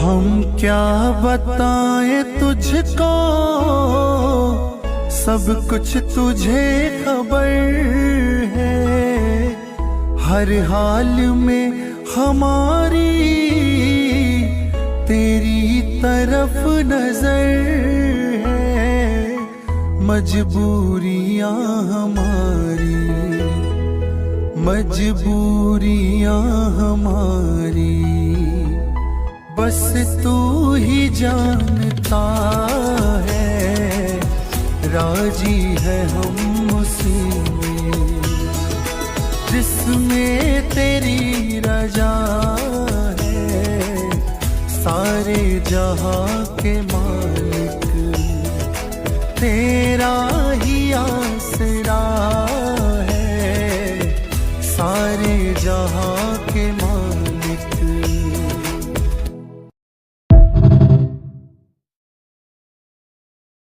हम क्या बताएं तुझको, सब कुछ तुझे खबर है। हर हाल में हमारी तेरी तरफ नजर है। मजबूरियां हमारी, मजबूरियां हमारी, बस तू ही जानता है। राजी है हम उसी में जिसमें तेरी रजा है। सारे जहां के मालिक तेरा